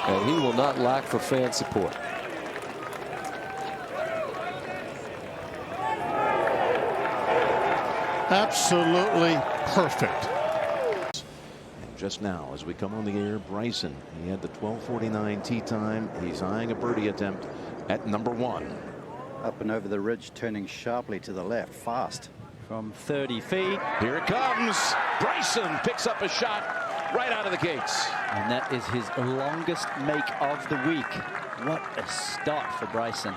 And he will not lack for fan support. Absolutely perfect. Just now, as we come on the air, Bryson, he had the 12:49 tee time. He's eyeing a birdie attempt at number 1. Up and over the ridge, turning sharply to the left, fast. From 30 feet. Here it comes. Bryson picks up a shot right out of the gates. And that is his longest make of the week. What a start for Bryson.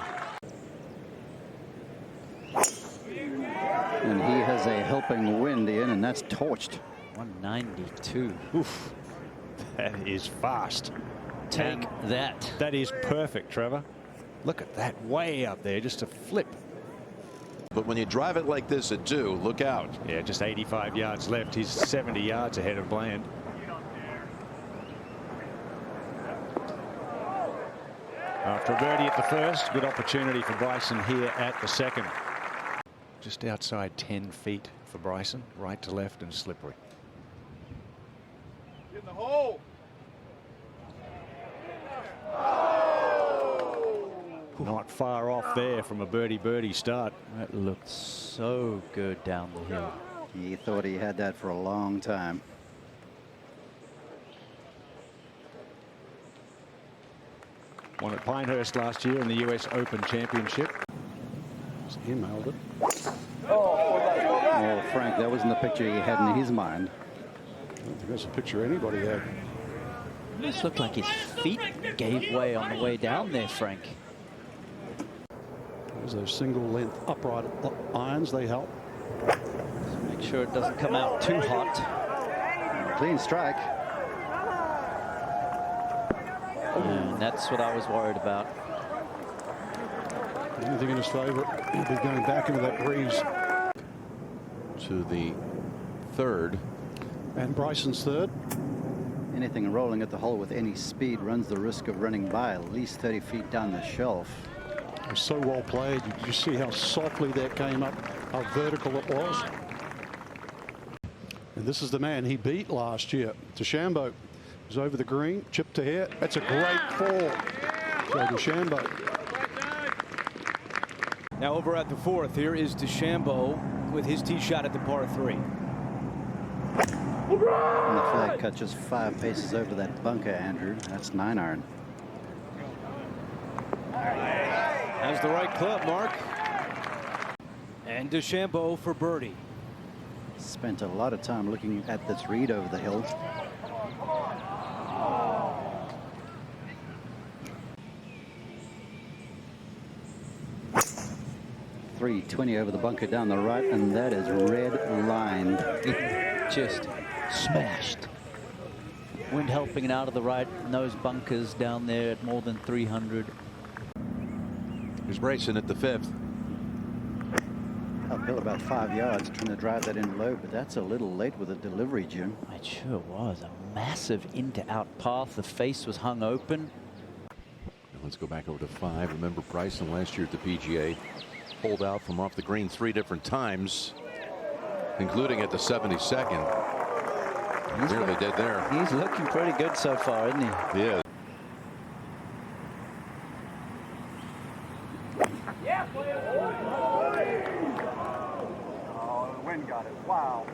And he has a helping wind in, and that's torched. 192. Oof. That is fast. Take that. That is perfect, Trevor. Look at that, way up there, just a flip. But when you drive it like this at 2, look out. Yeah, just 85 yards left. He's 70 yards ahead of Bland. After a birdie at the first, good opportunity for Bryson here at the second. Just outside 10 feet for Bryson, right to left and slippery. In the hole. Not far off there from a birdie start. That looked so good down the hill. He thought he had that for a long time. Won at Pinehurst last year in the US Open Championship. He mailed it. Oh, Frank, that wasn't the picture he had in his mind. I don't think that's a picture anybody had. This looked like his feet gave way on the way down there, Frank. There's those single length upright irons, they help. Make sure it doesn't come out too hot. Clean strike. And that's what I was worried about. Anything in his favor, he'll be going back into that breeze. To the 3rd. And Bryson's 3rd. Anything rolling at the hole with any speed runs the risk of running by at least 30 feet down the shelf. It was so well played. Did you see how softly that came up, how vertical it was? And this is the man he beat last year. DeChambeau was over the green, chipped to here. That's a great fall. So DeChambeau. Now over at the 4th, here is DeChambeau with his tee shot at the par 3. And the flag cut just 5 paces over that bunker, Andrew. That's 9-iron. Has the right club, Mark. And DeChambeau for birdie. Spent a lot of time looking at this read over the hill. .320 over the bunker down the right, and that is red lined. Just smashed. Wind helping it out of the right, and those bunkers down there at more than 300. Here's Bryson at the 5th. Uphill about 5 yards, trying to drive that in low, but that's a little late with a delivery, Jim. It sure was a massive in to out path. The face was hung open. Let's go back over to 5. Remember Bryson last year at the PGA pulled out from off the green 3 different times, including at the 72nd. He's nearly dead there. He's looking pretty good so far, isn't he? He is. Oh, the wind got it. Wow.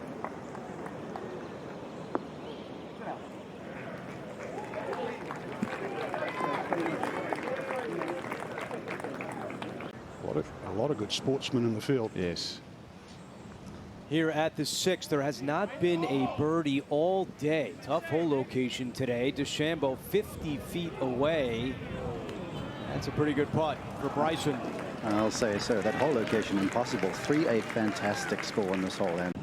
A lot of good sportsmen in the field. Yes. Here at the 6th, there has not been a birdie all day. Tough hole location today. DeChambeau 50 feet away. That's a pretty good putt for Bryson. I'll say so. That hole location impossible. 3-8, fantastic score on this hole. And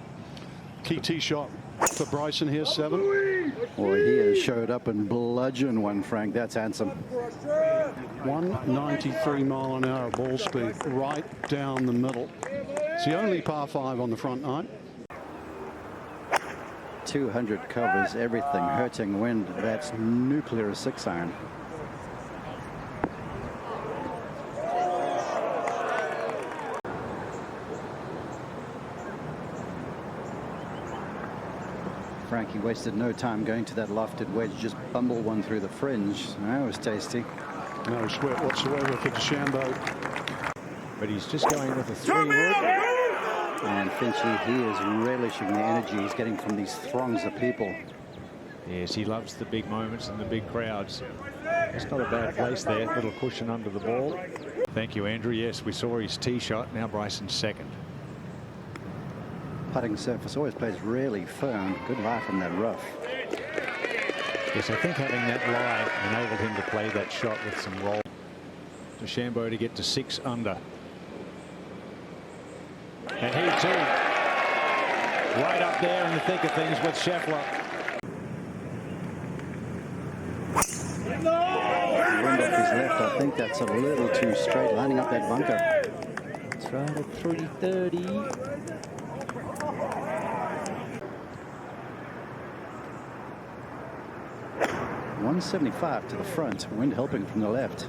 Key tee shot for Bryson here, 7. boy, he has showed up and bludgeoned one, Frank. That's handsome. 193 mile an hour ball speed right down the middle. It's the only par 5 on the front nine. 200 covers everything. Hurting wind. That's nuclear 6-iron. Frankie wasted no time going to that lofted wedge, just bumbled one through the fringe. That was tasty. No sweat whatsoever for DeChambeau. But he's just going with a 3-wood. And Finchy, he is relishing the energy he's getting from these throngs of people. Yes, he loves the big moments and the big crowds. It's not a bad place there. Little cushion under the ball. Thank you, Andrew. Yes, we saw his tee shot. Now Bryson's second. Putting surface always plays really firm. Good lie from that rough. Yes, I think having that lie enabled him to play that shot with some roll. DeChambeau to get to 6 under. And he too, right up there in the thick of things with Schauffele. Wind off his left. I think that's a little too straight, lining up that bunker. It's right at 330. 175 to the front. Wind helping from the left.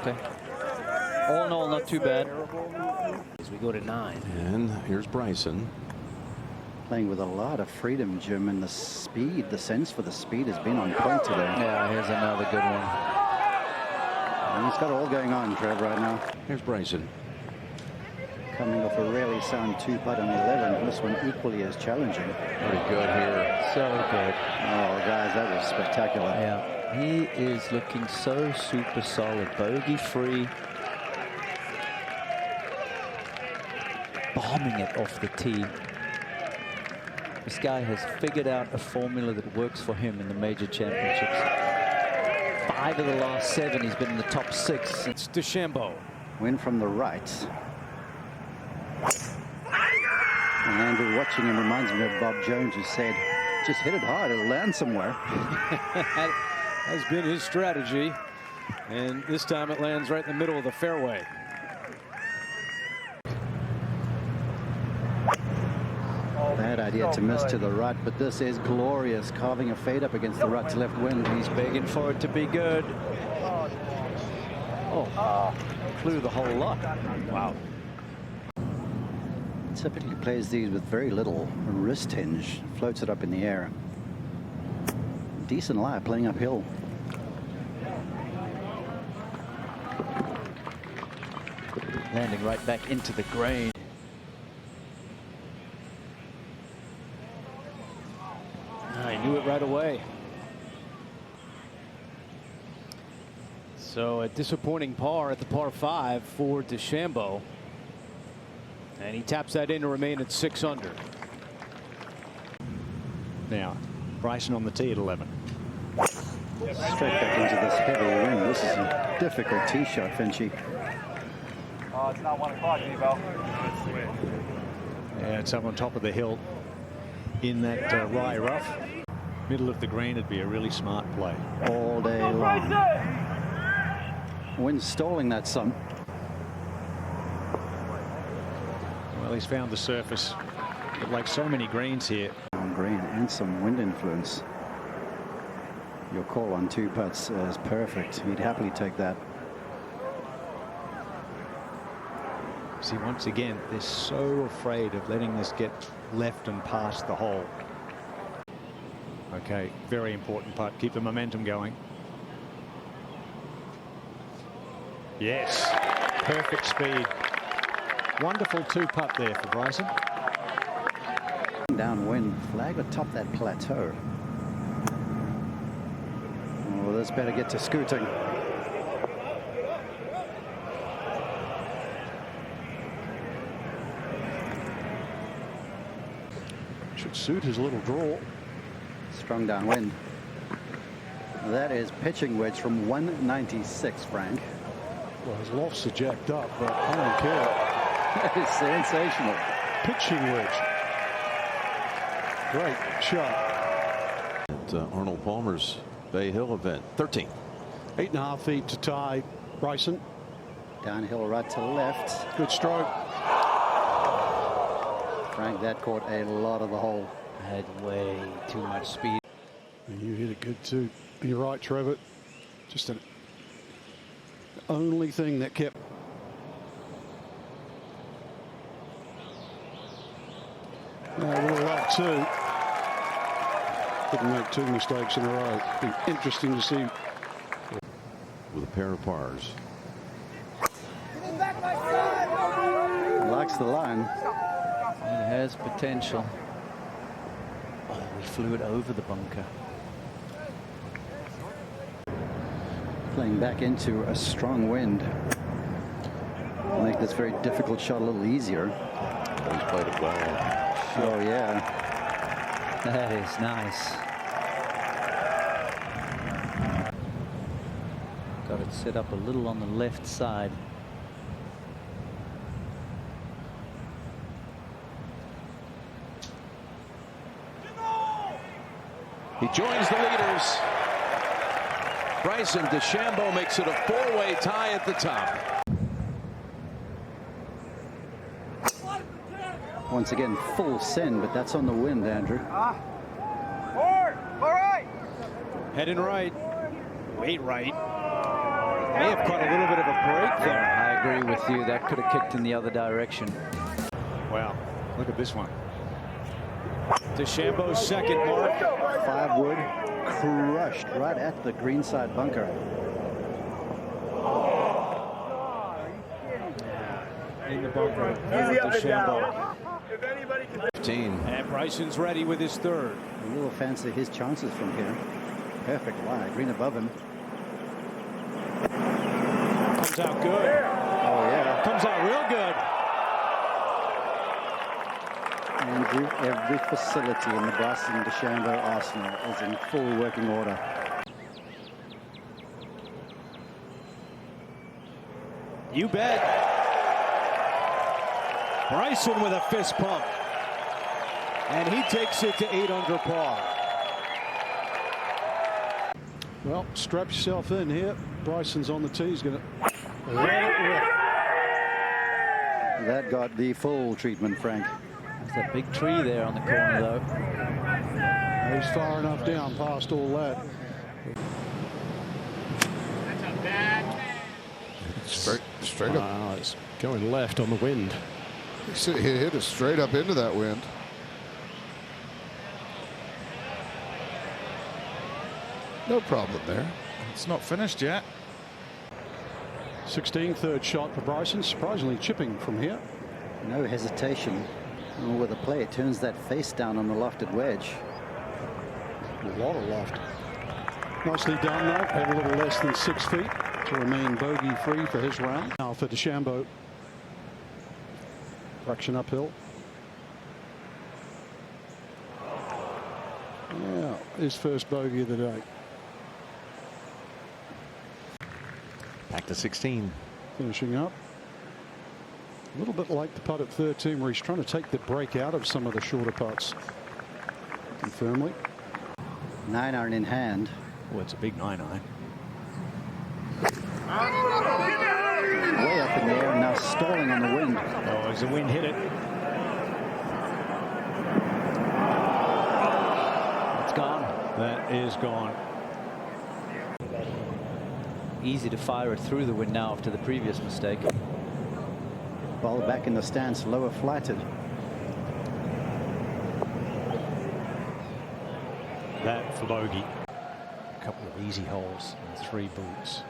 Okay. All in all, not too bad. As we go to 9. And here's Bryson. Playing with a lot of freedom, Jim, and the speed, the sense for the speed has been on point today. Yeah, here's another good one. And he's got it all going on, Trev, right now. Here's Bryson. Coming off a really sound 2-putt on 11. This one equally as challenging. Pretty good here. So good. Oh, guys, that was spectacular. Yeah, he is looking so super solid. Bogey free. Bombing it off the tee. This guy has figured out a formula that works for him in the major championships. 5 of the last 7, he's been in the top 6. It's DeChambeau. Win from the right. And Andrew, watching him reminds me of Bob Jones, who said, just hit it hard, it'll land somewhere. That has been his strategy. And this time it lands right in the middle of the fairway. Bad idea to miss to the right, but this is glorious. Carving a fade up against the right to left wind. He's begging for it to be good. Oh, flew the whole lot. Wow. Typically plays these with very little wrist hinge. Floats it up in the air. Decent lie playing uphill. Landing right back into the grain. I knew it right away. So a disappointing par at the par 5 for DeChambeau. And he taps that in to remain at 6 under. Now, Bryson on the tee at 11. Straight back into this heavy wind. This is a difficult tee shot, Finchy. Oh, it's not 1 o'clock, Devo. Yeah, it's up on top of the hill in that rye rough. Middle of the green, it'd be a really smart play. All day long. Wind stalling that some. Well, he's found the surface, but like so many greens here. On green and some wind influence. Your call on 2 putts is perfect. He'd happily take that. See, once again, they're so afraid of letting this get left and past the hole. Okay, very important putt. Keep the momentum going. Yes, perfect speed. Wonderful 2-putt there for Bryson. Downwind, flag atop that plateau. Oh, this better get to scooting. Should suit his little draw. Strong downwind. That is pitching wedge from 196, Frank. Well, his lofts are jacked up, but I don't care. That is sensational. Pitching wedge. Great shot. At Arnold Palmer's Bay Hill event. 13. 8.5 feet to tie Bryson. Downhill right to left. Good stroke. Frank, that caught a lot of the hole. Had way too much speed. And you hit it good too. You're right, Trevor. Just an only thing that kept. I would have loved to. Couldn't make two mistakes in a row. Be interesting to see. With a pair of pars. Likes the line. It has potential. Oh, he flew it over the bunker. Playing back into a strong wind. Make this very difficult shot a little easier. He's played it well. Oh, yeah. That is nice. Got it set up a little on the left side. He joins the leaders. Bryson DeChambeau makes it a four-way tie at the top. Once again, full send, but that's on the wind, Andrew. Forward, all right. Heading right. Wait right. May have caught a little bit of a break there. I agree with you. That could have kicked in the other direction. Wow, look at this one. DeChambeau's second mark. 5 wood, crushed right at the greenside bunker. In the bunker. DeChambeau. 15. And Bryson's ready with his third. A little fancy his chances from here. Perfect lie, green above him. Comes out good. Oh, yeah. Comes out real good. Andrew, every facility in the Bryson DeChambeau arsenal is in full working order. You bet. Bryson with a fist pump. And he takes it to 8 under par. Well, strap yourself in here. Bryson's on the tee. He's going to let it rip. That got the full treatment, Frank. There's a big tree there on the corner, though. He's far enough down past all that. Straight up. Wow, it's going left on the wind. He hit it straight up into that wind. No problem there. It's not finished yet. 16, third shot for Bryson. Surprisingly chipping from here. No hesitation. Oh, with the play, it turns that face down on the lofted wedge. A lot of loft. Nicely done, though. Had a little less than 6 feet to remain bogey-free for his round. Now for DeChambeau. Fraction uphill. Yeah, his first bogey of the day. Back to 16. Finishing up. A little bit like the putt at 13, where he's trying to take the break out of some of the shorter putts. And firmly. 9-iron in hand. Oh, it's a big 9-iron. Way up in the air and now stalling on the wind. Oh, as the wind hit it. It's gone. That is gone. Easy to fire it through the wind now after the previous mistake. Ball back in the stance, lower flighted. That for bogey. A couple of easy holes and 3 boots.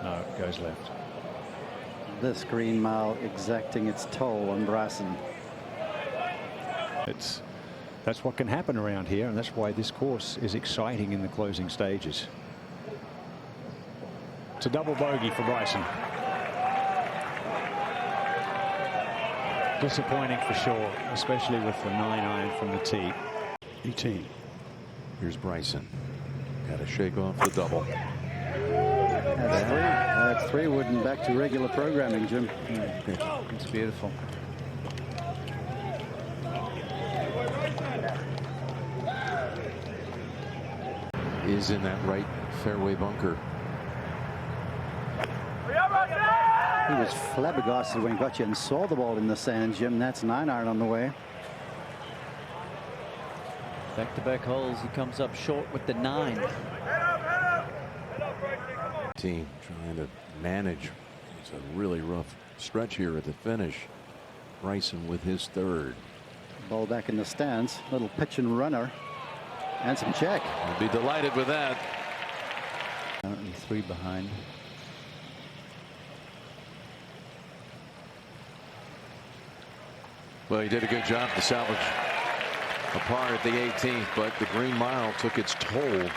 No, it goes left. This green mile exacting its toll on Bryson. That's what can happen around here, and that's why this course is exciting in the closing stages. It's a double bogey for Bryson. Disappointing for sure, especially with the 9-iron from the tee. 18. Here's Bryson. Got to shake off the double. That's 3 wood and back to regular programming, Jim. It's beautiful. Is in that right fairway bunker. He was flabbergasted when he got you and saw the ball in the sand, Jim. That's 9-iron on the way. Back-to-back holes. He comes up short with the 9. Team trying to manage. It's a really rough stretch here at the finish. Bryson with his 3rd. Ball back in the stands. Little pitch and runner. And some check. I'd be delighted with that. Currently 3 behind. Well, he did a good job to salvage a par at the 18th, but the Green Mile took its toll